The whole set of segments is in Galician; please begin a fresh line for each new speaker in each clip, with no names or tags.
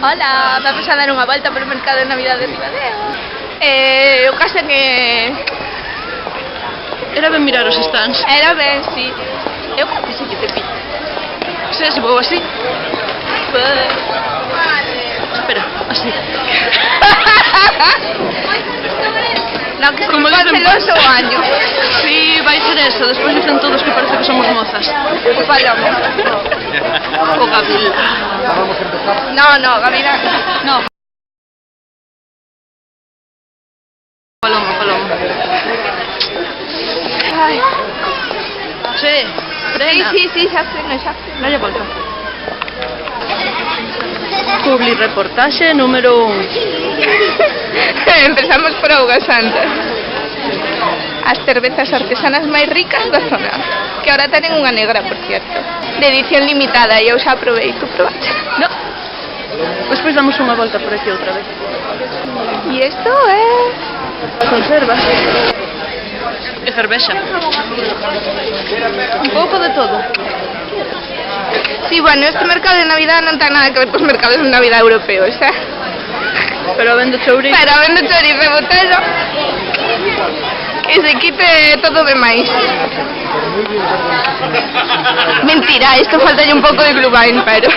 Hola, vamos a dar unha volta polo mercado de Navidad de Ribadeo. O caso é que...
Era ben mirar os stands.
Era ben, sí. Eu creo que sí que te pillo.
Se vou así. Espera, así.
No, que
como
como
dicen...
celoso o año.
Sí, vai ser eso. Despois dicen todos que parece que somos mozas.
O Paloma.
O Gabriel.
No, Gavina.
No. Paloma.
Ai.
Sí, frena.
Sí, xa freno.
Dale volta. Publi reportaxe número 1.
Empezamos por Augas Santas. As cervezas artesanas máis ricas da zona, que ahora tenen unha negra, por cierto, de edición limitada, e eu xa probei. Tu probaste?
No. Despois damos unha volta por aquí outra vez.
E isto é...
Conservas. E cervexa. Un pouco de todo.
Sí, bueno, este mercado de Navidad non ten nada que ver cos mercados de Navidad europeos,
Pero vendo chourizo.
Pero vendo chorizo e botella, que se quite todo de máis. Mentira, isto faltalle un pouco de Glühwein, pero...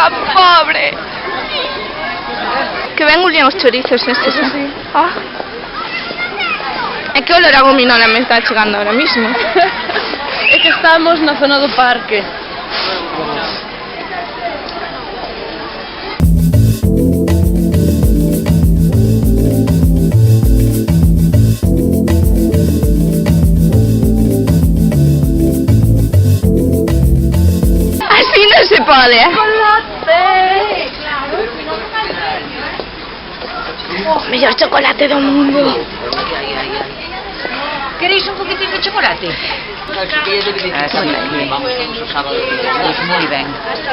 tan pobre. Que ben ulían os chorizos estes.
Eso sí.
É que o olor a gominola me está chegando ahora mismo.
É que estamos na zona do parque.
Así non se pode, Mellor chocolate do mundo.
¿Queréis un poquitín de chocolate? Vamos o sábado. Pois moi ben.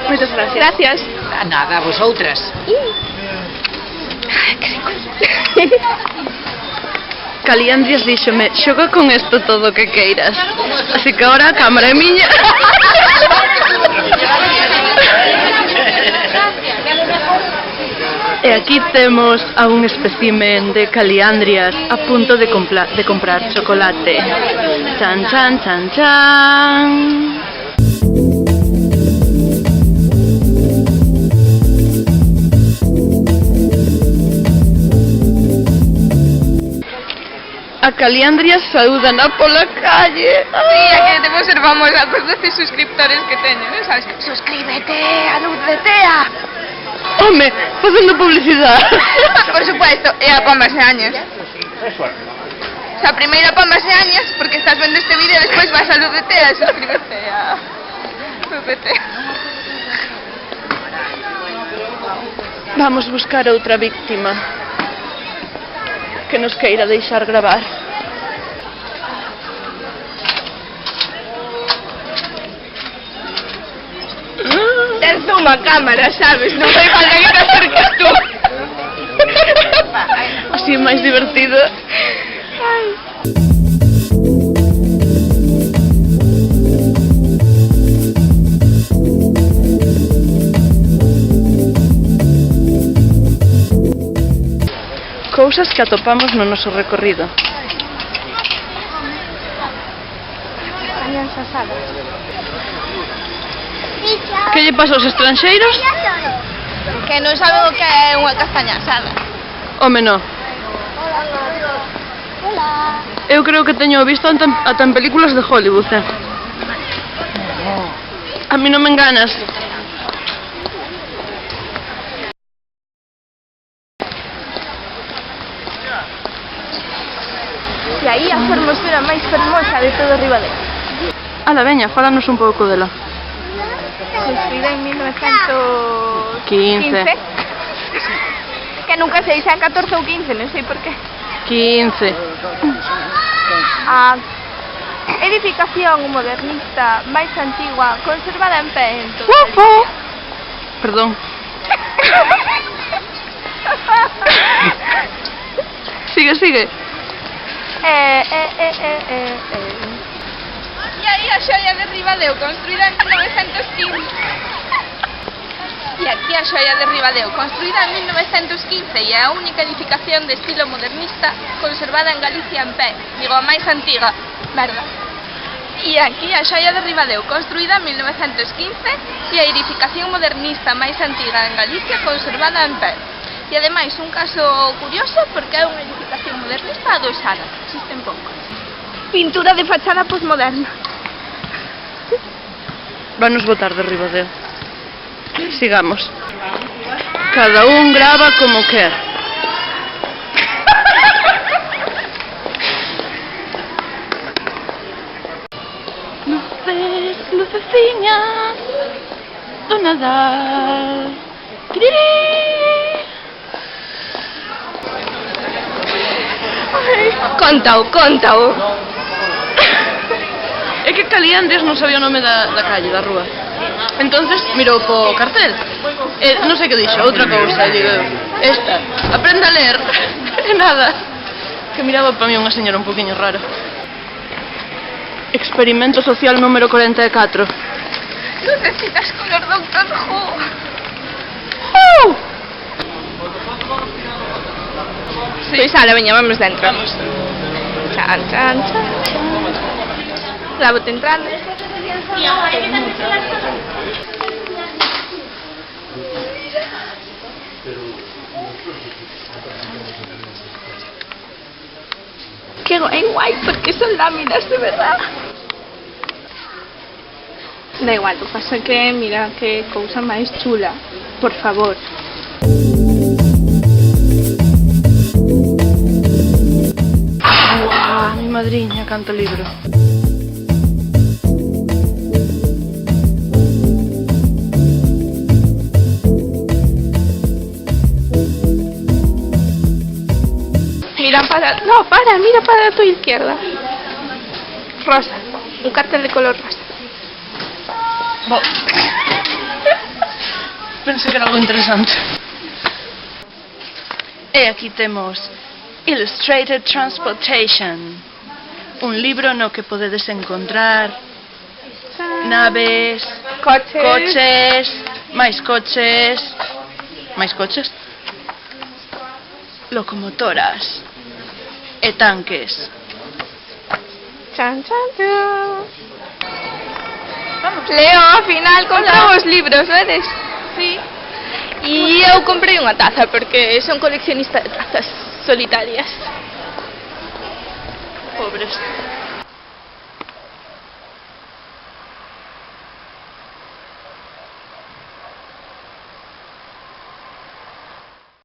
Moitas gracias.
Gracias.
Nada, a vosotras.
Ai, que rico.
Caliandrias díxome, xoga con esto todo o que queiras. Así que ahora a cámara é miña. E aquí temos a un espécimen de caliandrias a punto de comprar chocolate. Chan, chan, chan, chan. A caliandrias saúdana pola calle.
Sí, aquí debo ser famosa por 12 suscriptores que teño, ¿no? ¿Sabes? Suscríbete a Luz de Tea.
Home, facendo publicidade.
Por supuesto, é a Pambas de Años. O sea, primeiro a Pambas de Años, porque estás vendo este vídeo, e despois vas a Luz de Tea e suscríbete a Luz de Tea.
Vamos buscar outra víctima que nos queira deixar gravar.
Tens unha cámara, sabes? Non fai falta que te acerques tú.
Así é máis divertido. Cousas que atopamos no noso recorrido. Que lle pasa aos estranxeiros?
Que non saben o que é unha castaña asada.
Home, no. Eu creo que teño visto ata en películas de Hollywood, A mí non me enganas.
E aí a fermosura máis fermosa de todo Ribadeo.
Ala, veña, fálanos un pouco dela.
Construída en 1915. Que nunca sei se é 14 ou 15, non sei por qué.
15.
A edificación modernista máis antigua conservada en pé en todo Galicia.
Perdón. Sigue.
E aí a xoia de Ribadeo, construída en 1915. E aquí a xoia de Ribadeo, construída en 1915 e é a única edificación de estilo modernista conservada en Galicia en pé. Digo, a máis antiga, merda. E aquí a xoia de Ribadeo, construída en 1915 e a edificación modernista máis antiga en Galicia conservada en pé. E ademais un caso curioso porque é unha edificación modernista adosada, existen poucos. Pintura de fachada postmoderna.
Vanos botar de Ribadeo. Sigamos. Cada un grava como quer. Luces, luceciñas do Nadal. Contao. É que Caliandres non sabía o nome da calle, da rúa. Entonces mirou po cartel. Non sei que dixo, outra cousa. E digo, esta, aprenda a ler. E nada. Que miraba para mí unha señora un poquinho rara. Experimento social número 44.
Lucecitas color Doctor Who.
Sí.
Pois ala, veña, vamos dentro.
Vamos.
Chan. Lávote entrando. Que guai, porque son láminas de verdad. Da igual, o que pasa que, mira, que cousa máis chula. Por favor.
Uau, mi madriña, canto libro.
Mira para tu izquierda. Rosa, un cartel de color rosa.
Pensei que era algo interesante. E aquí temos Illustrated Transportation, un libro no que podedes encontrar naves, coches, máis coches, locomotoras e tanques.
Chan. Vamos. Leo, ao final compramos libros, vedes? Sí. E eu comprei unha taza porque son coleccionista de tazas solitarias.
Pobres.